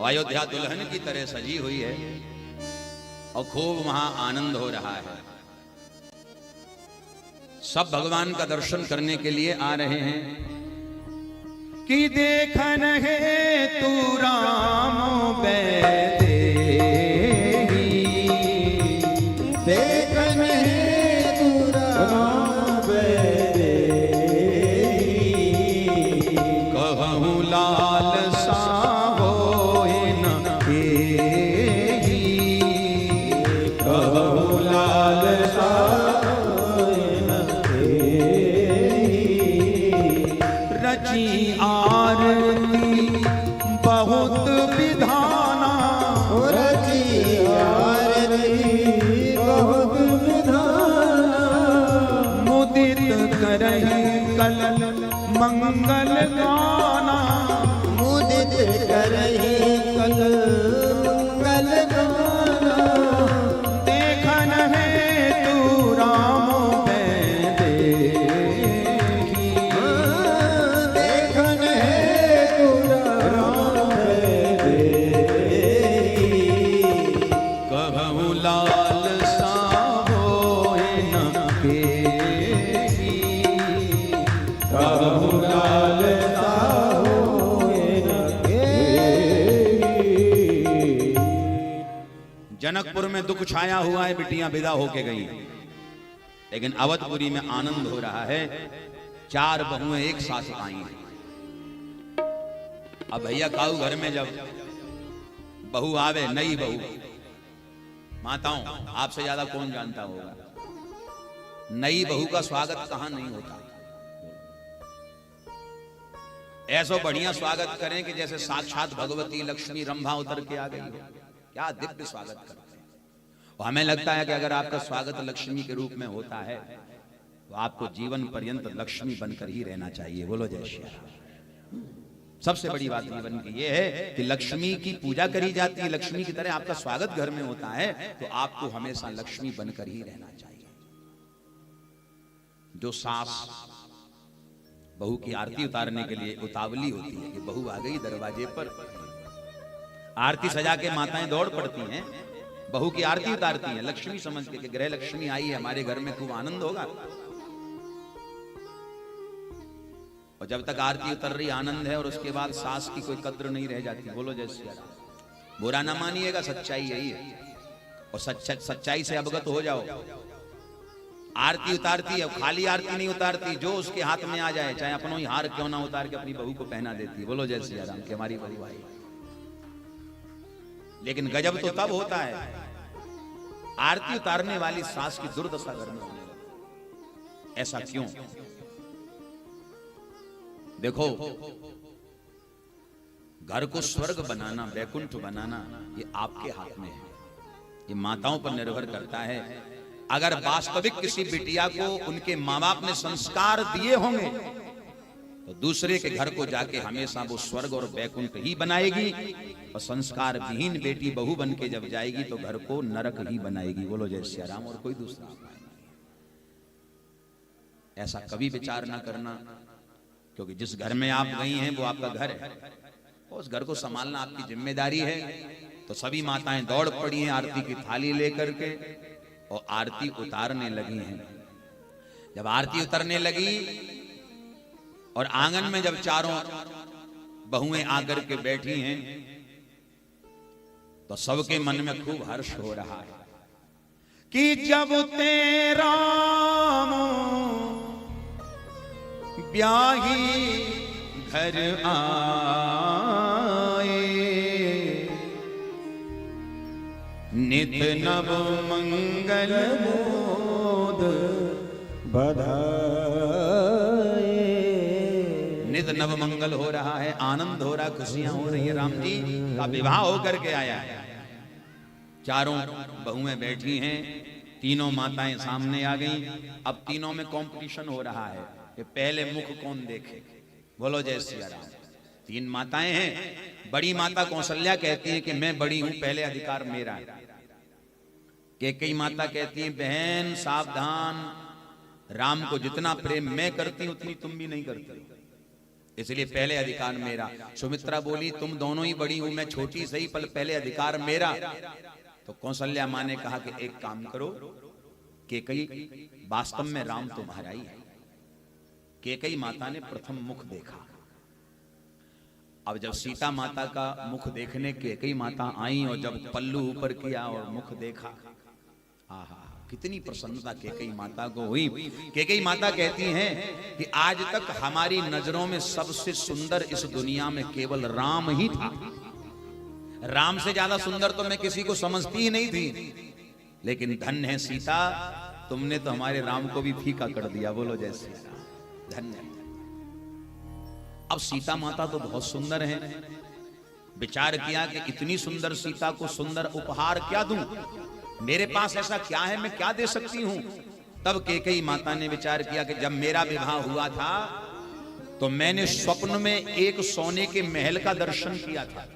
अयोध्या दुल्हन की तरह सजी हुई है और खूब वहां आनंद हो रहा है। सब भगवान का दर्शन करने के लिए आ रहे हैं कि देखन है तू राम बैदेही, देखन है तू राम बैदेही, कहूँ लाल सा होए न केही, कहूँ लाल सा होए न केही, रची आरती बहुत विधाना, रची आरती बहुत विधाना, मुदित करहि कल मंगल गाना, मुदित करहि कल मंगल गाना, देखन है तू राम बैदेही, देखन है तू राम बैदेही, कहूँ लाल सा होए न केही, कहूँ लाल सा होए न केही। जनकपुर में दुख छाया हुआ है, बिटियां विदा होके गई, लेकिन अवधपुरी में आनंद हो रहा है। 4 बहुएं एक साथ आई हैं। अब भैया काऊ घर में जब बहू आवे, नई बहू, माताओं आपसे ज्यादा कौन जानता होगा, नई बहू का स्वागत कहां नहीं होता। ऐसा बढ़िया स्वागत करें कि जैसे साक्षात भगवती लक्ष्मी रंभा उतर के आ गई हो। क्या दिव्य स्वागत करते हैं। और हमें लगता है कि अगर आपका स्वागत लक्ष्मी के रूप में होता है तो आपको जीवन पर्यंत लक्ष्मी बनकर ही रहना चाहिए। बोलो जय श्री राम। सबसे बड़ी बात जीवन की यह है कि लक्ष्मी की पूजा करी जाती है, लक्ष्मी की तरह आपका स्वागत घर में होता है, तो आपको हमेशा लक्ष्मी बनकर ही रहना चाहिए। जो सास बहू की आरती उतारने के लिए उतावली होती है कि बहू आ गई दरवाजे पर, आरती सजा के माताएं दौड़ पड़ती हैं, बहू की आरती उतारती हैं लक्ष्मी समझ के कि गृह लक्ष्मी आई है, हमारे घर में खूब आनंद होगा। और जब तक आरती उतर रही आनंद है और उसके बाद सास की कोई कद्र नहीं रह जाती। बोलो जय श्री राम। बुरा ना मानिएगा, सच्चाई यही है। और सच्चाई से अवगत हो जाओ। आरती उतारती है, खाली आरती नहीं उतारती, जो उसके हाथ में आ जाए, चाहे अपनों ही हार क्यों ना उतार के अपनी बहू को पहना देती है। बोलो जय श्री राम कि हमारी बहू आई। लेकिन गजब तो तब होता है आरती उतारने वाली सास की दुर्दशा घर में होने लगती। ऐसा क्यों? देखो, घर को स्वर्ग बनाना, वैकुंठ बनाना, ये आपके हाथ में है। ये माताओं पर निर्भर करता है। अगर वास्तविक किसी बिटिया को उनके माँ बाप ने संस्कार दिए होंगे तो दूसरे के घर को जाके हमेशा वो स्वर्ग और वैकुंठ ही बनाएगी, और संस्कार विहीन बेटी बहू बन के जब जाएगी तो घर को नरक ही बनाएगी। बोलो जय श्री राम। और कोई दूसरा उपाय नहीं। ऐसा कभी विचार ना करना, क्योंकि जिस घर में आप गई हैं वो आपका घर है, उस घर को संभालना आपकी जिम्मेदारी है। तो सभी माताएं दौड़ पड़ी हैं आरती की थाली लेकर के और आरती उतारने लगी हैं। जब आरती उतरने लगी और आंगन में जब चारों बहुएं आकर के बैठी हैं तो सबके मन में खूब हर्ष हो रहा है कि जब तेरा ब्याही घर आए, नित नव मंगल मोद बधाए। नित नव मंगल हो रहा है, आनंद हो रहा है, खुशियां हो रही है। राम जी का विवाह होकर के आया है। चारों बहुएं बैठी हैं, तीनों माताएं सामने आ गई। अब तीनों में कंपटीशन हो रहा है कि पहले मुख कौन देखे। बोलो जय श्री राम। 3 माताएं हैं। बड़ी माता कौशल्या कहती है कि मैं बड़ी हूं, पहले अधिकार मेरा है। कई माता कहती है बहन सावधान, राम को जितना प्रेम मैं करती हूं उतनी तुम भी नहीं करती। इसलिए पहले अधिकार मेरा। सुमित्रा बोली तुम दोनों ही बड़ी हूं, मैं छोटी सही, पर पहले अधिकार मेरा। तो कौशल्या मां ने कहा कि एक काम करो, केकई वास्तव में राम तुम्हारा ही है। केकई माता ने प्रथम मुख देखा। अब जब सीता माता का मुख देखने केकई माता आई और जब पल्लू ऊपर किया और मुख देखा, आहा कितनी प्रसन्नता केकई माता को हुई। केकई माता कहती हैं कि आज तक हमारी नजरों में सबसे सुंदर इस दुनिया में केवल राम ही था। राम से ज्यादा सुंदर तो मैं किसी को समझती ही नहीं थी, लेकिन धन्य है सीता, तुमने तो हमारे राम को भी फीका कर दिया। बोलो जय श्री राम, धन्य। अब सीता माता तो बहुत सुंदर हैं। विचार किया कि इतनी सुंदर सीता को सुंदर उपहार क्या दूं, मेरे पास ऐसा क्या है, मैं क्या दे सकती हूं। तब केकई माता ने विचार किया कि जब मेरा विवाह हुआ था तो मैंने स्वप्न में एक सोने के महल का दर्शन किया था,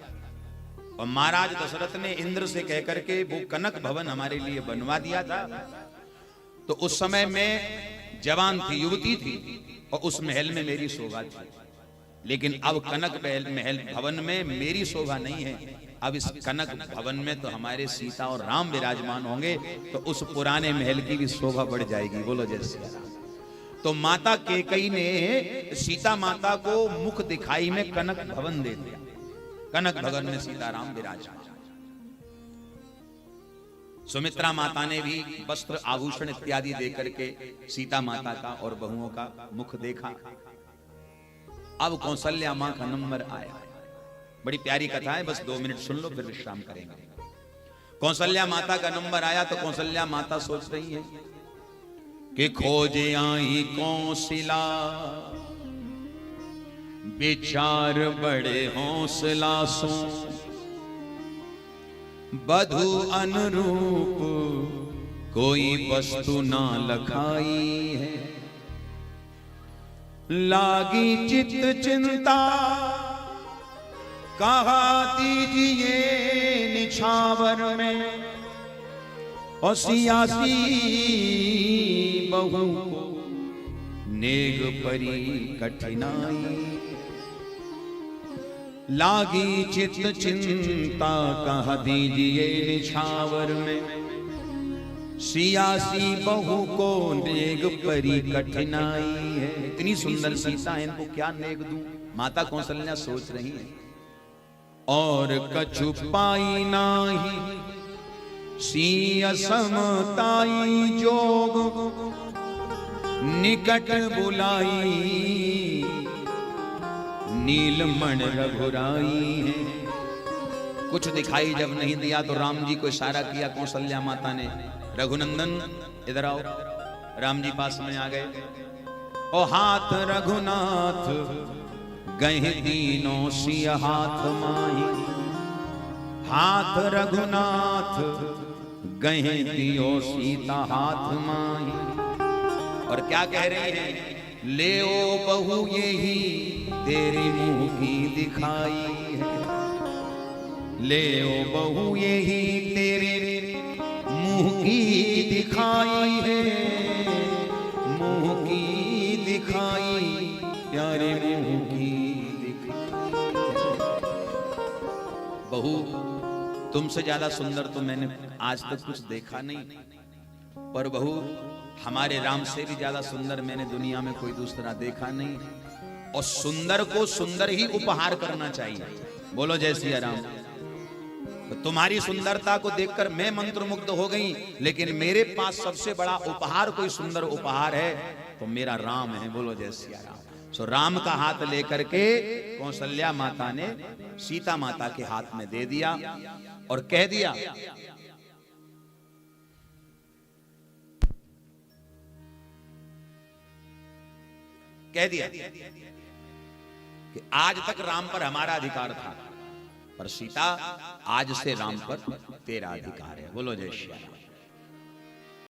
और महाराज दशरथ ने इंद्र से कहकर के वो कनक भवन हमारे लिए बनवा दिया था। तो उस समय मैं जवान थी, युवती थी, और उस महल में मेरी शोभा थी। लेकिन अब कनक महल भवन में मेरी शोभा नहीं है। अब इस कनक भवन में तो हमारे सीता और राम विराजमान होंगे, तो उस पुराने महल की भी शोभा बढ़ जाएगी। बोलो जय श्री राम। तो माता केकई ने सीता माता को मुख दिखाई में कनक भवन दे दिया। कनक भवन में सीताराम विराजमान। सुमित्रा माता ने भी वस्त्र आभूषण इत्यादि देकर के सीता माता का और बहुओं का मुख देखा। अब कौशल्या मां का नंबर आया। बड़ी प्यारी कथा है, बस 2 मिनट सुन लो फिर विश्राम करेंगे। कौशल्या माता का नंबर आया तो कौशल्या माता सोच रही है कि खोजे आई कौशला, विचार बड़े हौसला सो, बधु अनुरूप कोई वस्तु ना लखाई है। लागी चित्त चिंता कहा दीजिए निछावर में, और सियासी बहू को नेग परी कठिनाई। लागी चित्त चिंता कहा दीजिए निछावर में, सियासी बहू को नेग परी कठिनाई है। इतनी सुंदर सीता है, इनको क्या नेग दूं, माता कौशल्या सोच रही है। और कछु पाई नाही सिय समताई जोग, निकट बुलाई नीलमण रघुराई है। कुछ दिखाई जब नहीं दिया तो राम जी को इशारा किया कौशल्या माता ने, रघुनंदन इधर आओ। राम जी पास में आ गए। ओ हाथ रघुनाथ गए दीनों सिय हाथ माही, हाथ रघुनाथ गए दियो सीता हाथ माही। और क्या कह रही है, ले ओ बहू यही तेरी मुंह की दिखाई है। ले ओ बहू यही तेरे मुंह की दिखाई है, मुंह की दिखाई, प्यारे मुंह की दिखाई। बहू तुमसे ज्यादा सुंदर तो मैंने आज तक कुछ देखा नहीं, पर बहू हमारे राम से भी ज्यादा सुंदर मैंने दुनिया में कोई दूसरा देखा नहीं। और सुंदर को सुंदर ही उपहार करना चाहिए। बोलो जय श्री राम। तो तुम्हारी सुंदरता को देखकर मैं मंत्रमुग्ध हो गई, लेकिन मेरे पास सबसे बड़ा उपहार कोई सुंदर उपहार है तो मेरा राम है। बोलो जय श्री राम। सो राम का हाथ लेकर के कौशल्या माता ने सीता माता के हाथ में दे दिया और कह दिया, कि आज तक राम पर हमारा अधिकार था, पर सीता आज से राम पर तेरा अधिकार है। बोलो जय श्री राम।